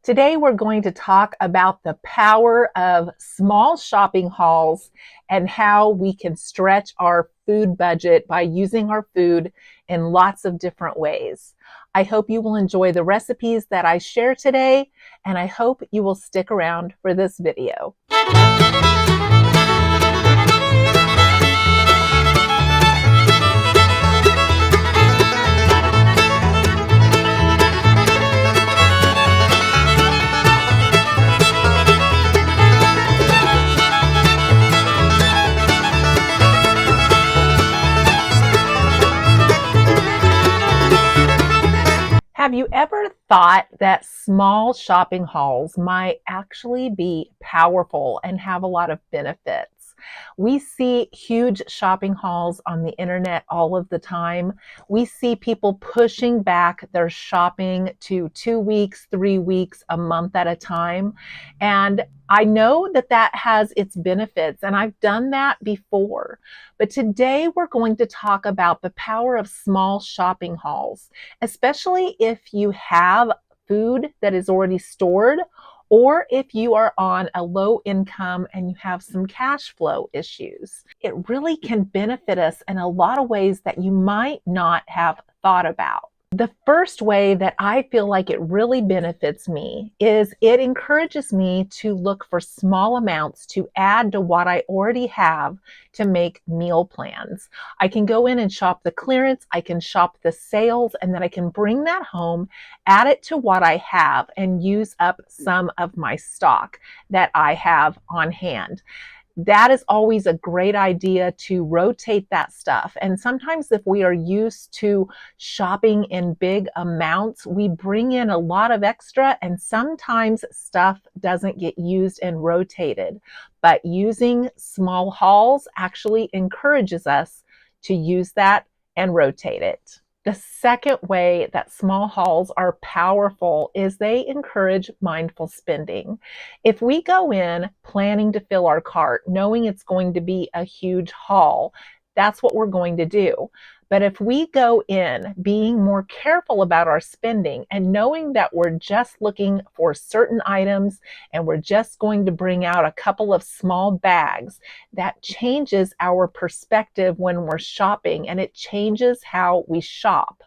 Today, we're going to talk about the power of small shopping hauls and how we can stretch our food budget by using our food in lots of different ways. I hope you will enjoy the recipes that I share today, and I hope you will stick around for this video. Have you ever thought that small shopping hauls might actually be powerful and have a lot of benefits? We see huge shopping hauls on the internet all of the time. We see people pushing back their shopping to 2 weeks, 3 weeks, a month at a time. And I know that that has its benefits, and I've done that before. But today we're going to talk about the power of small shopping hauls, especially if you have food that is already stored, or if you are on a low income and you have some cash flow issues. It really can benefit us in a lot of ways that you might not have thought about. The first way that I feel like it really benefits me is it encourages me to look for small amounts to add to what I already have to make meal plans. I can go in and shop the clearance, I can shop the sales, and then I can bring that home, add it to what I have, and use up some of my stock that I have on hand. That is always a great idea, to rotate that stuff. And sometimes if we are used to shopping in big amounts, we bring in a lot of extra, and sometimes stuff doesn't get used and rotated. But using small hauls actually encourages us to use that and rotate it. The second way that small hauls are powerful is they encourage mindful spending. If we go in planning to fill our cart, knowing it's going to be a huge haul, that's what we're going to do. But if we go in being more careful about our spending and knowing that we're just looking for certain items and we're just going to bring out a couple of small bags, that changes our perspective when we're shopping, and it changes how we shop.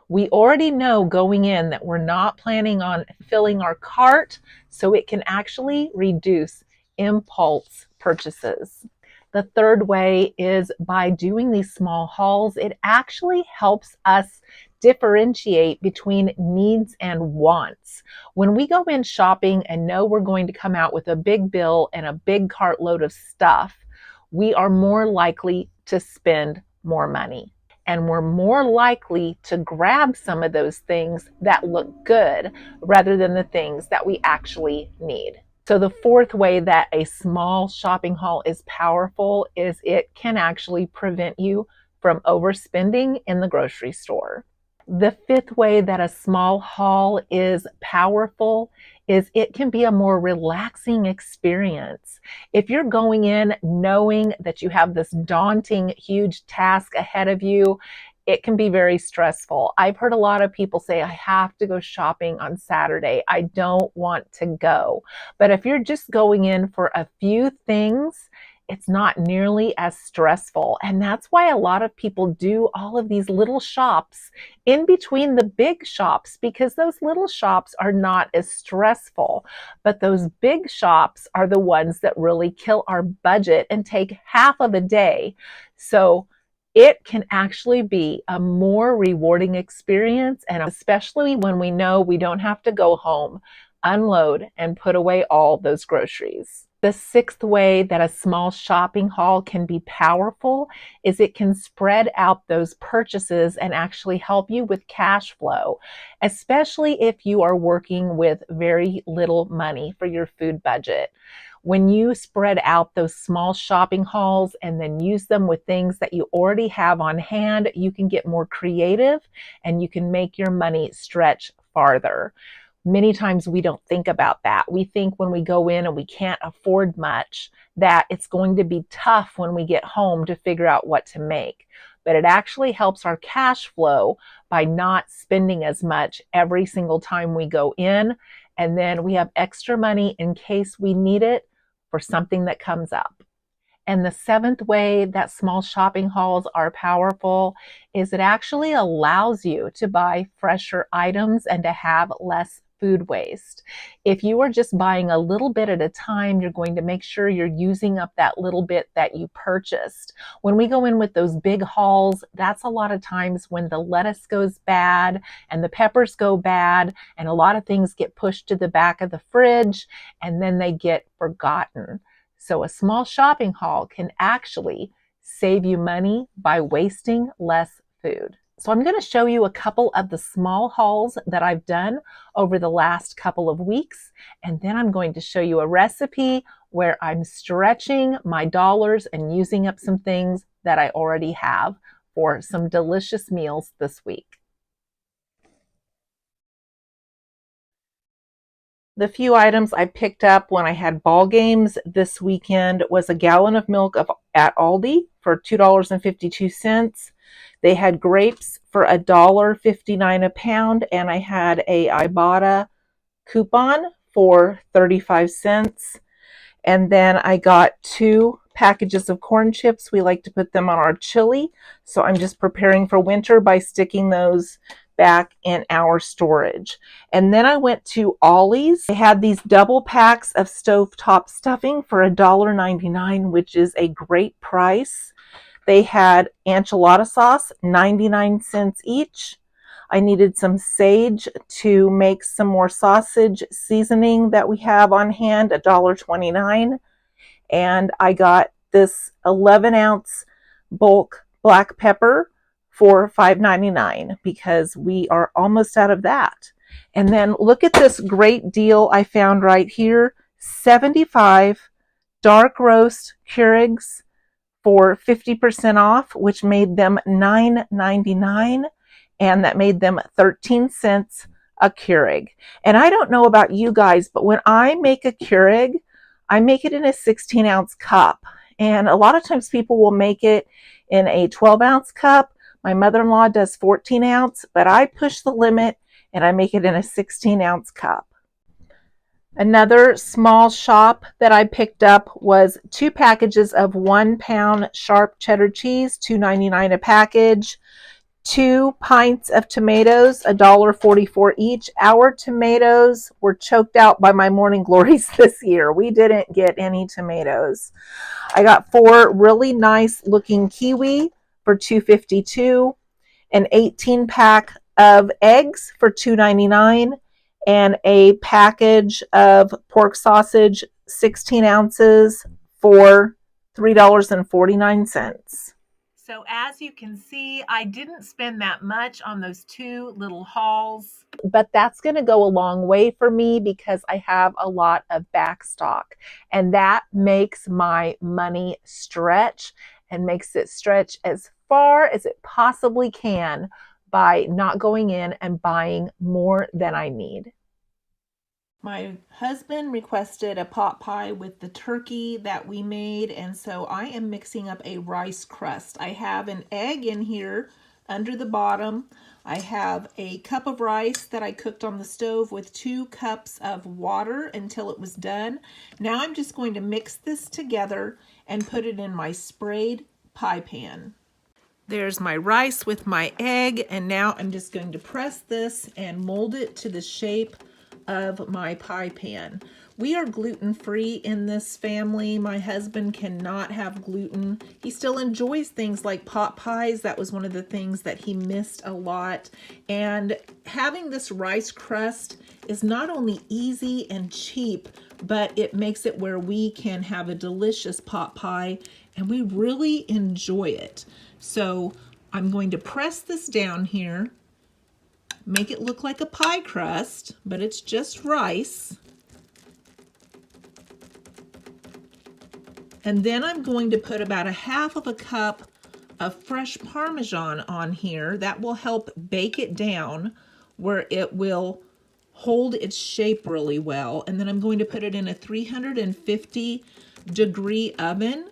We already know going in that we're not planning on filling our cart, so it can actually reduce impulse purchases. The third way is by doing these small hauls, it actually helps us differentiate between needs and wants. When we go in shopping and know we're going to come out with a big bill and a big cartload of stuff, we are more likely to spend more money. And we're more likely to grab some of those things that look good rather than the things that we actually need. So the fourth way that a small shopping haul is powerful is it can actually prevent you from overspending in the grocery store. The fifth way that a small haul is powerful is it can be a more relaxing experience. If you're going in knowing that you have this daunting, huge task ahead of you, it can be very stressful. I've heard a lot of people say, I have to go shopping on Saturday. I don't want to go. But if you're just going in for a few things, it's not nearly as stressful. And that's why a lot of people do all of these little shops in between the big shops, because those little shops are not as stressful. But those big shops are the ones that really kill our budget and take half of the day. So it can actually be a more rewarding experience, and especially when we know we don't have to go home, unload, and put away all those groceries. The sixth way that a small shopping haul can be powerful is it can spread out those purchases and actually help you with cash flow, especially if you are working with very little money for your food budget. When you spread out those small shopping hauls and then use them with things that you already have on hand, you can get more creative and you can make your money stretch farther. Many times we don't think about that. We think when we go in and we can't afford much, that it's going to be tough when we get home to figure out what to make. but it actually helps our cash flow by not spending as much every single time we go in. And then we have extra money in case we need it for something that comes up. And the seventh way that small shopping hauls are powerful is it actually allows you to buy fresher items and to have less food waste. If you are just buying a little bit at a time, you're going to make sure you're using up that little bit that you purchased. When we go in with those big hauls, that's a lot of times when the lettuce goes bad and the peppers go bad and a lot of things get pushed to the back of the fridge and then they get forgotten. So a small shopping haul can actually save you money by wasting less food. So I'm going to show you a couple of the small hauls that I've done over the last couple of weeks. And then I'm going to show you a recipe where I'm stretching my dollars and using up some things that I already have for some delicious meals this week. The few items I picked up when I had ball games this weekend was a gallon of milk at Aldi for $2.52. They had grapes for $1.59 a pound, and I had a Ibotta coupon for 35 cents. And then I got 2 packages of corn chips. We like to put them on our chili, so I'm just preparing for winter by sticking those back in our storage. And then I went to Ollie's. They had these double packs of stovetop stuffing for $1.99, which is a great price. They had enchilada sauce, 99 cents each. I needed some sage to make some more sausage seasoning that we have on hand, $1.29. And I got this 11-ounce bulk black pepper for $5.99 because we are almost out of that. And then look at this great deal I found right here, 75 dark roast Keurigs for 50% off, which made them $9.99, and that made them 13 cents a Keurig. And I don't know about you guys, but when I make a Keurig, I make it in a 16-ounce cup. And a lot of times people will make it in a 12-ounce cup. My mother-in-law does 14-ounce, but I push the limit and I make it in a 16-ounce cup. Another small shop that I picked up was 2 packages of 1-pound sharp cheddar cheese, $2.99 a package. 2 pints of tomatoes, $1.44 each. Our tomatoes were choked out by my morning glories this year. We didn't get any tomatoes. I got 4 really nice looking kiwi for $2.52, an 18-pack of eggs for $2.99, and a package of pork sausage, 16 ounces for $3.49. So as you can see, I didn't spend that much on those 2 little hauls. But that's going to go a long way for me because I have a lot of back stock. And that makes my money stretch and makes it stretch as far as it possibly can by not going in and buying more than I need. My husband requested a pot pie with the turkey that we made, and so I am mixing up a rice crust. I have an egg in here under the bottom. I have a cup of rice that I cooked on the stove with 2 cups of water until it was done. Now I'm just going to mix this together and put it in my sprayed pie pan. There's my rice with my egg, and now I'm just going to press this and mold it to the shape of my pie pan. We are gluten-free in this family. My husband cannot have gluten. He still enjoys things like pot pies. That was one of the things that he missed a lot. And having this rice crust is not only easy and cheap, but it makes it where we can have a delicious pot pie, and we really enjoy it. So I'm going to press this down here, make it look like a pie crust, but it's just rice. And then I'm going to put about a half of a cup of fresh Parmesan on here. That will help bake it down where it will hold its shape really well. And then I'm going to put it in a 350-degree oven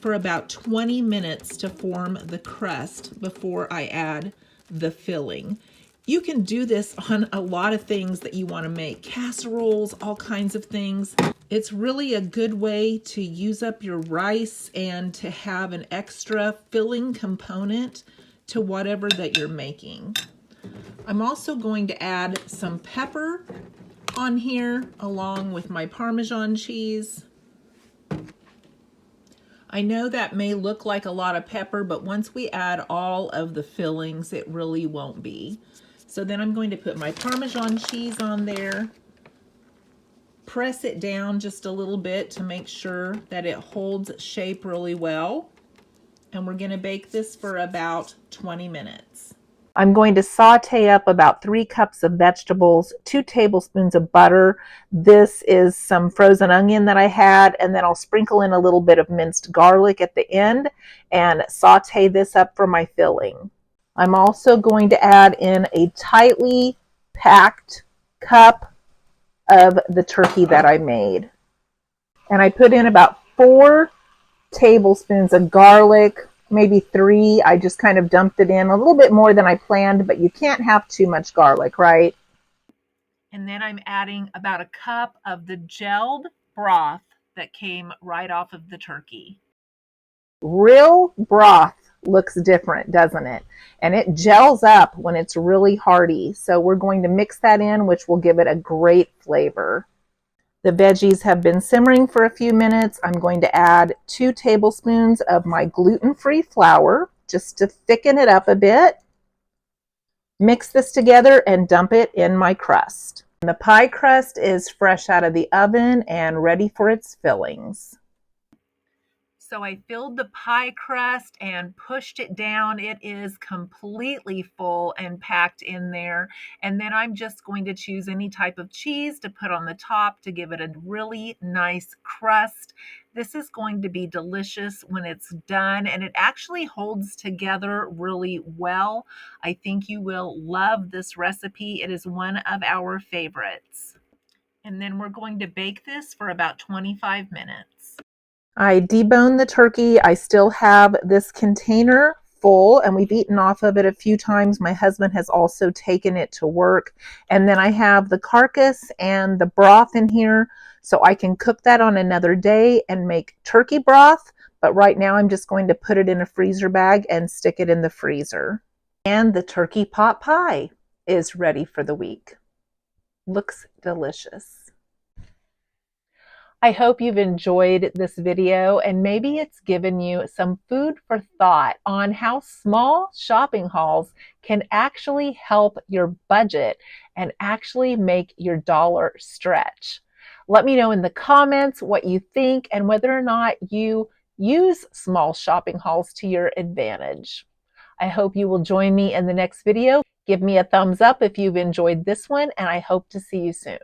for about 20 minutes to form the crust before I add the filling. You can do this on a lot of things that you want to make, casseroles, all kinds of things. It's really a good way to use up your rice and to have an extra filling component to whatever that you're making. I'm also going to add some pepper on here along with my Parmesan cheese. I know that may look like a lot of pepper, but once we add all of the fillings, it really won't be. So then I'm going to put my Parmesan cheese on there, press it down just a little bit to make sure that it holds shape really well. And we're going to bake this for about 20 minutes. I'm going to saute up about 3 cups of vegetables, 2 tablespoons of butter. This is some frozen onion that I had, and then I'll sprinkle in a little bit of minced garlic at the end and saute this up for my filling. I'm also going to add in a tightly packed cup of the turkey that I made. And I put in about 4 tablespoons of garlic, maybe 3. I just kind of dumped it in a little bit more than I planned, but you can't have too much garlic, right? And then I'm adding about a cup of the gelled broth that came right off of the turkey. Real broth looks different, doesn't it? And it gels up when it's really hearty. So we're going to mix that in, which will give it a great flavor. The veggies have been simmering for a few minutes. I'm going to add 2 tablespoons of my gluten-free flour just to thicken it up a bit. Mix this together and dump it in my crust. And the pie crust is fresh out of the oven and ready for its fillings. So I filled the pie crust and pushed it down. It is completely full and packed in there. And then I'm just going to choose any type of cheese to put on the top to give it a really nice crust. This is going to be delicious when it's done, and it actually holds together really well. I think you will love this recipe. It is one of our favorites. And then we're going to bake this for about 25 minutes. I deboned the turkey. I still have this container full, and we've eaten off of it a few times. My husband has also taken it to work. And then I have the carcass and the broth in here, so I can cook that on another day and make turkey broth. But right now I'm just going to put it in a freezer bag and stick it in the freezer. And the turkey pot pie is ready for the week. Looks delicious. I hope you've enjoyed this video, and maybe it's given you some food for thought on how small shopping hauls can actually help your budget and actually make your dollar stretch. Let me know in the comments what you think and whether or not you use small shopping hauls to your advantage. I hope you will join me in the next video. Give me a thumbs up if you've enjoyed this one, and I hope to see you soon.